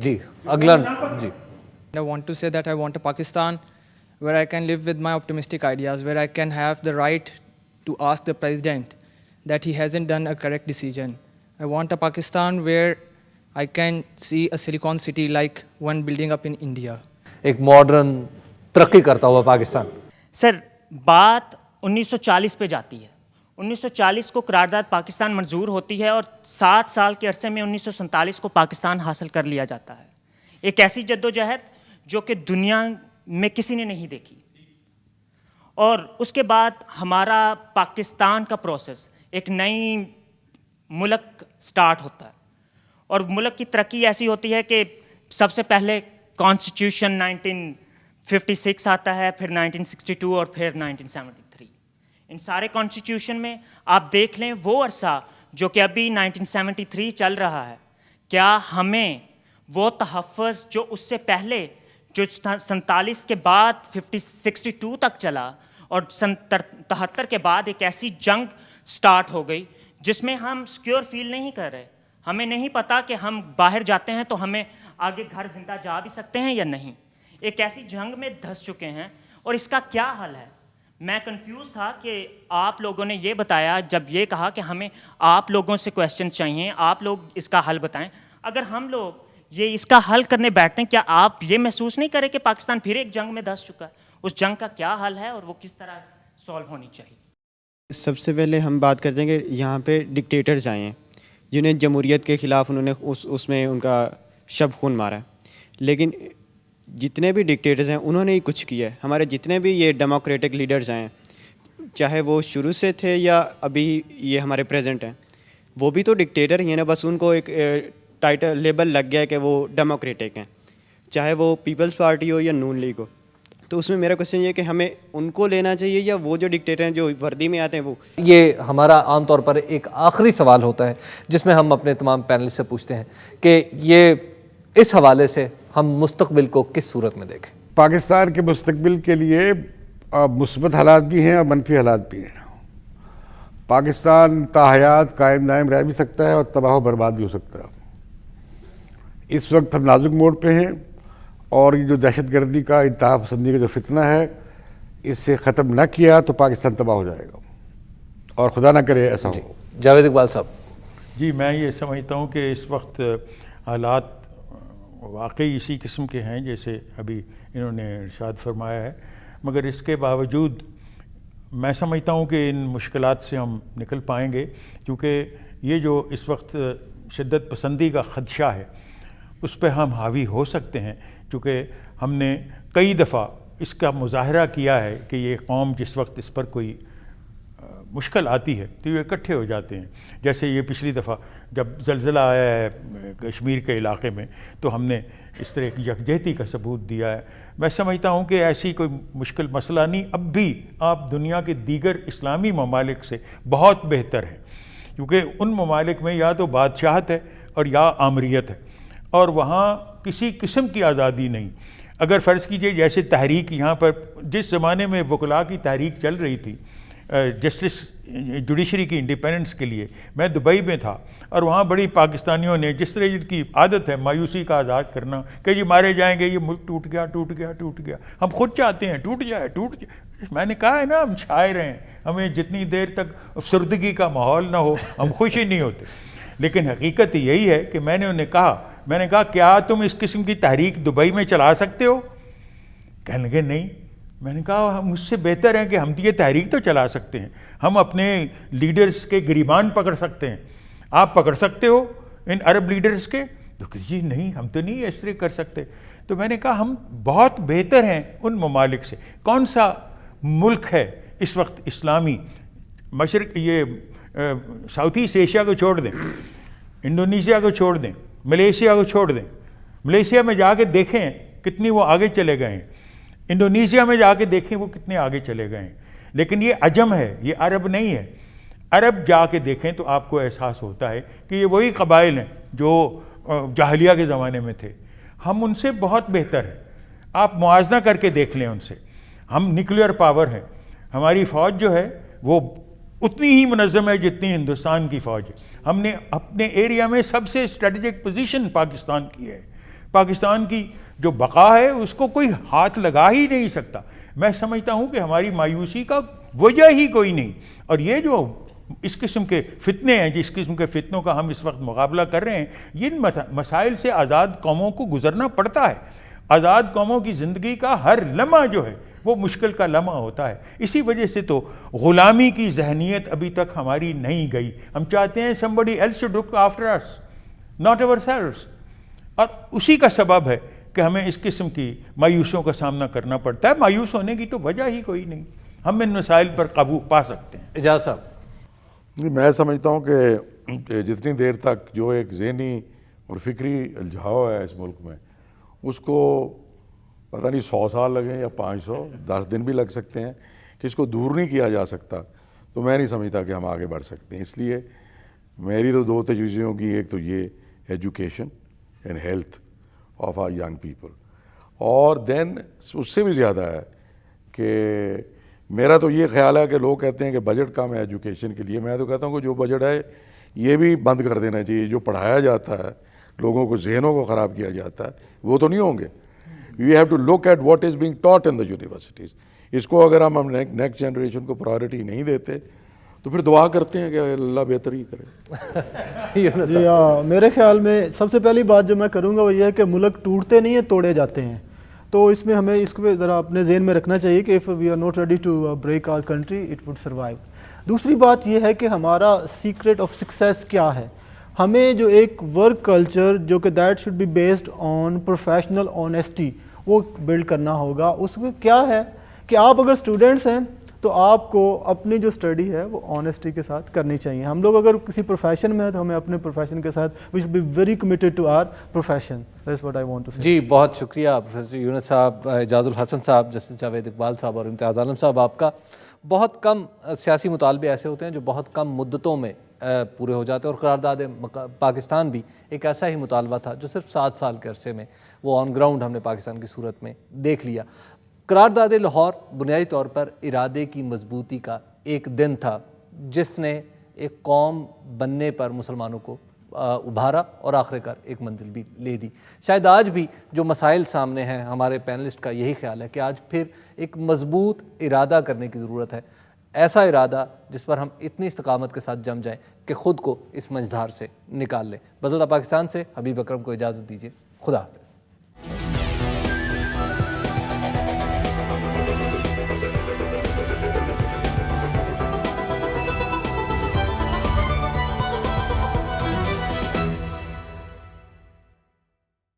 جی اگلا جی. I want to say that I want a Pakistan where I can live with my optimistic ideas, where I can have the right to ask the president that he hasn't done a correct decision. I want a Pakistan where I can see a Silicon City like one building up in India. ایک modern ترقی کرتا ہوا پاکستان. سر بات 1940 پہ جاتی ہے. 1940 کو قرارداد پاکستان منظور ہوتی ہے اور 7 سال کے عرصے میں 1947 کو پاکستان حاصل کر لیا جاتا ہے. ایک ایسی جدوجہد جو کہ دنیا میں کسی نے نہیں دیکھی. اور اس کے بعد ہمارا پاکستان کا پروسیس ایک نئی ملک سٹارٹ ہوتا ہے اور ملک کی ترقی ایسی ہوتی ہے کہ سب سے پہلے کانسٹیٹیوشن 1956 آتا ہے, پھر 1962 اور پھر 1973. ان سارے کانسٹیٹیوشن میں آپ دیکھ لیں وہ عرصہ جو کہ ابھی 1973 چل رہا ہے, کیا ہمیں وہ تحفظ جو اس سے پہلے جو 47 کے بعد 62 تک چلا اور 73 کے بعد ایک ایسی جنگ سٹارٹ ہو گئی جس میں ہم سیکیور فیل نہیں کر رہے, ہمیں نہیں پتا کہ ہم باہر جاتے ہیں تو ہمیں آگے گھر زندہ جا بھی سکتے ہیں یا نہیں. ایک ایسی جنگ میں دھس چکے ہیں اور اس کا کیا حل ہے. میں کنفیوز تھا کہ آپ لوگوں نے یہ بتایا, جب یہ کہا کہ ہمیں آپ لوگوں سے کویسچنز چاہیے, آپ لوگ اس کا حل بتائیں. اگر ہم لوگ یہ اس کا حل کرنے بیٹھتے ہیں, کیا آپ یہ محسوس نہیں کریں کہ پاکستان پھر ایک جنگ میں دھس چکا ہے؟ اس جنگ کا کیا حل ہے اور وہ کس طرح سولو ہونی چاہیے؟ سب سے پہلے ہم بات کرتے ہیں کہ یہاں پہ ڈکٹیٹرز آئے ہیں جنہیں جمہوریت کے خلاف انہوں نے اس میں ان کا شب خون مارا ہے. لیکن جتنے بھی ڈکٹیٹرز ہیں انہوں نے ہی کچھ کیا ہے. ہمارے جتنے بھی یہ ڈیموکریٹک لیڈرز ہیں, چاہے وہ شروع سے تھے یا ابھی یہ ہمارے پریزنٹ ہیں, وہ بھی تو ڈکٹیٹر ہی ہیں نا. بس ان کو ایک ٹائٹل لیبل لگ گیا ہے کہ وہ ڈیموکریٹک ہیں, چاہے وہ پیپلز پارٹی ہو یا نون لیگ ہو. تو اس میں میرا کوشچن یہ ہے کہ ہمیں ان کو لینا چاہیے یا وہ جو ڈکٹیٹر ہیں جو وردی میں آتے ہیں وہ. یہ ہمارا عام طور پر ایک آخری سوال ہوتا ہے جس میں ہم اپنے تمام پینلسٹ سے پوچھتے ہیں کہ یہ اس حوالے سے ہم مستقبل کو کس صورت میں دیکھیں. پاکستان کے مستقبل کے لیے مثبت حالات بھی ہیں اور منفی حالات بھی ہیں. پاکستان تاحیات قائم دائم رہ بھی سکتا ہے اور تباہ و برباد بھی ہو سکتا ہے. اس وقت ہم نازک موڑ پہ ہیں اور یہ جو دہشت گردی کا, انتہا پسندی کا جو فتنہ ہے, اس سے ختم نہ کیا تو پاکستان تباہ ہو جائے گا اور خدا نہ کرے ایسا ہو. جاوید اقبال صاحب. جی میں یہ سمجھتا ہوں کہ اس وقت حالات واقعی اسی قسم کے ہیں جیسے ابھی انہوں نے ارشاد فرمایا ہے, مگر اس کے باوجود میں سمجھتا ہوں کہ ان مشکلات سے ہم نکل پائیں گے, کیونکہ یہ جو اس وقت شدت پسندی کا خدشہ ہے اس پہ ہم حاوی ہو سکتے ہیں, چونکہ ہم نے کئی دفعہ اس کا مظاہرہ کیا ہے کہ یہ قوم جس وقت اس پر کوئی مشکل آتی ہے تو یہ اکٹھے ہو جاتے ہیں. جیسے یہ پچھلی دفعہ جب زلزلہ آیا ہے کشمیر کے علاقے میں تو ہم نے اس طرح ایک یکجہتی کا ثبوت دیا ہے. میں سمجھتا ہوں کہ ایسی کوئی مشکل مسئلہ نہیں. اب بھی آپ دنیا کے دیگر اسلامی ممالک سے بہت بہتر ہیں, کیونکہ ان ممالک میں یا تو بادشاہت ہے اور یا آمریت ہے, اور وہاں کسی قسم کی آزادی نہیں. اگر فرض کیجئے جیسے تحریک یہاں پر جس زمانے میں وکلاء کی تحریک چل رہی تھی جسٹس جوڈیشری کی انڈیپینڈنس کے لیے, میں دبئی میں تھا اور وہاں بڑی پاکستانیوں نے جس طرح کی عادت ہے مایوسی کا اظہار کرنا کہ جی مارے جائیں گے, یہ ملک ٹوٹ گیا ٹوٹ گیا ٹوٹ گیا, ہم خود چاہتے ہیں ٹوٹ جائے ٹوٹ جائے. میں نے کہا ہے نا ہم شاعر ہیں, ہمیں جتنی دیر تک افسردگی کا ماحول نہ ہو ہم خوش ہی نہیں ہوتے. لیکن حقیقت یہی ہے کہ میں نے انہیں کہا کیا تم اس قسم کی تحریک دبئی میں چلا سکتے ہو؟ کہنے لگے نہیں. میں نے کہا مجھ سے بہتر ہے کہ ہم یہ تحریک تو چلا سکتے ہیں, ہم اپنے لیڈرز کے گریبان پکڑ سکتے ہیں. آپ پکڑ سکتے ہو ان عرب لیڈرز کے؟ تو کہ جی نہیں ہم تو نہیں اس طرح کر سکتے. تو میں نے کہا ہم بہت بہتر ہیں ان ممالک سے. کون سا ملک ہے اس وقت اسلامی مشرق, یہ ساؤتھ ایسٹ ایشیا کو چھوڑ دیں, انڈونیشیا کو چھوڑ دیں, ملیشیا کو چھوڑ دیں. ملیشیا میں جا کے دیکھیں کتنی وہ آگے چلے گئے ہیں, انڈونیشیا میں جا کے دیکھیں وہ کتنے آگے چلے گئے ہیں. لیکن یہ عجم ہے, یہ عرب نہیں ہے. عرب جا کے دیکھیں تو آپ کو احساس ہوتا ہے کہ یہ وہی قبائل ہیں جو جاہلیہ کے زمانے میں تھے. ہم ان سے بہت بہتر ہیں, آپ موازنہ کر کے دیکھ لیں ان سے. ہم نیوکلیئر پاور ہیں, ہماری فوج جو ہے وہ اتنی ہی منظم ہے جتنی ہندوستان کی فوج ہے. ہم نے اپنے ایریا میں سب سے اسٹریٹجک پوزیشن پاکستان کی ہے. پاکستان کی جو بقا ہے اس کو کوئی ہاتھ لگا ہی نہیں سکتا. میں سمجھتا ہوں کہ ہماری مایوسی کا وجہ ہی کوئی نہیں. اور یہ جو اس قسم کے فتنے ہیں، جس قسم کے فتنوں کا ہم اس وقت مقابلہ کر رہے ہیں، ان مسائل سے آزاد قوموں کو گزرنا پڑتا ہے. آزاد قوموں کی زندگی کا ہر لمحہ جو ہے وہ مشکل کا لمحہ ہوتا ہے. اسی وجہ سے تو غلامی کی ذہنیت ابھی تک ہماری نہیں گئی. ہم چاہتے ہیں somebody else should look after us, not ourselves. اور اسی کا سبب ہے کہ ہمیں اس قسم کی مایوسیوں کا سامنا کرنا پڑتا ہے. مایوس ہونے کی تو وجہ ہی کوئی نہیں. ہم ان مسائل پر قابو پا سکتے ہیں. اعجاز صاحب. میں سمجھتا ہوں کہ جتنی دیر تک جو ایک ذہنی اور فکری الجھاؤ ہے اس ملک میں، اس کو پتہ نہیں 100 سال لگیں یا 500، 10 دن بھی لگ سکتے ہیں، کہ اس کو دور نہیں کیا جا سکتا، تو میں نہیں سمجھتا کہ ہم آگے بڑھ سکتے ہیں. اس لیے میری تو 2 تجویزیں ہوں گی. ایک تو یہ education and health of our young people, اور دین اس سے بھی زیادہ ہے کہ میرا تو یہ خیال ہے کہ لوگ کہتے ہیں کہ بجٹ کم ہے ایجوکیشن کے لیے. میں تو کہتا ہوں کہ جو بجٹ ہے یہ بھی بند کر دینا چاہیے. جو پڑھایا جاتا ہے، لوگوں کو ذہنوں کو خراب کیا جاتا ہے، وہ تو نہیں ہوں گے. We have to look at what is being taught in the universities. اس کو اگر ہم نیکسٹ جنریشن کو پرائرٹی نہیں دیتے تو پھر دعا کرتے ہیں کہ اللہ بہتر ہی کرے. جی میرے خیال میں سب سے پہلی بات جو میں کروں گا وہ یہ ہے کہ ملک ٹوٹتے نہیں ہیں، توڑے جاتے ہیں. تو اس میں ہمیں اس کو ذرا اپنے ذہن میں رکھنا چاہیے کہ if we are not ready to break our country it would survive. دوسری بات یہ ہے کہ ہمارا سیکرٹ آف سکسیس کیا ہے. ہمیں جو ایک ورک کلچر جو کہ that should be based on professional honesty وہ بلڈ کرنا ہوگا. اس میں کیا ہے کہ آپ اگر اسٹوڈنٹس ہیں تو آپ کو اپنی جو اسٹڈی ہے وہ آنیسٹی کے ساتھ کرنی چاہیے. ہم لوگ اگر کسی پروفیشن میں ہیں تو ہمیں اپنے پروفیشن کے ساتھ we should be very committed to our profession. That is what I want to say. جی بہت شکریہ پروفیسر یونس صاحب، اعجاز الحسن صاحب، جسٹس جاوید اقبال صاحب اور امتیاز عالم صاحب. آپ کا بہت کم سیاسی مطالبے ایسے ہوتے ہیں جو بہت کم مدتوں میں پورے ہو جاتے ہیں، اور قرارداد پاکستان بھی ایک ایسا ہی مطالبہ تھا جو صرف 7 سال کے عرصے میں وہ آن گراؤنڈ ہم نے پاکستان کی صورت میں دیکھ لیا. قرارداد لاہور بنیادی طور پر ارادے کی مضبوطی کا ایک دن تھا جس نے ایک قوم بننے پر مسلمانوں کو ابھارا اور آخر کار ایک منزل بھی لے دی. شاید آج بھی جو مسائل سامنے ہیں، ہمارے پینلسٹ کا یہی خیال ہے کہ آج پھر ایک مضبوط ارادہ کرنے کی ضرورت ہے. ایسا ارادہ جس پر ہم اتنی استقامت کے ساتھ جم جائیں کہ خود کو اس منجھدار سے نکال لیں. بدلتا پاکستان سے حبیب اکرم کو اجازت دیجیے. خدا حافظ.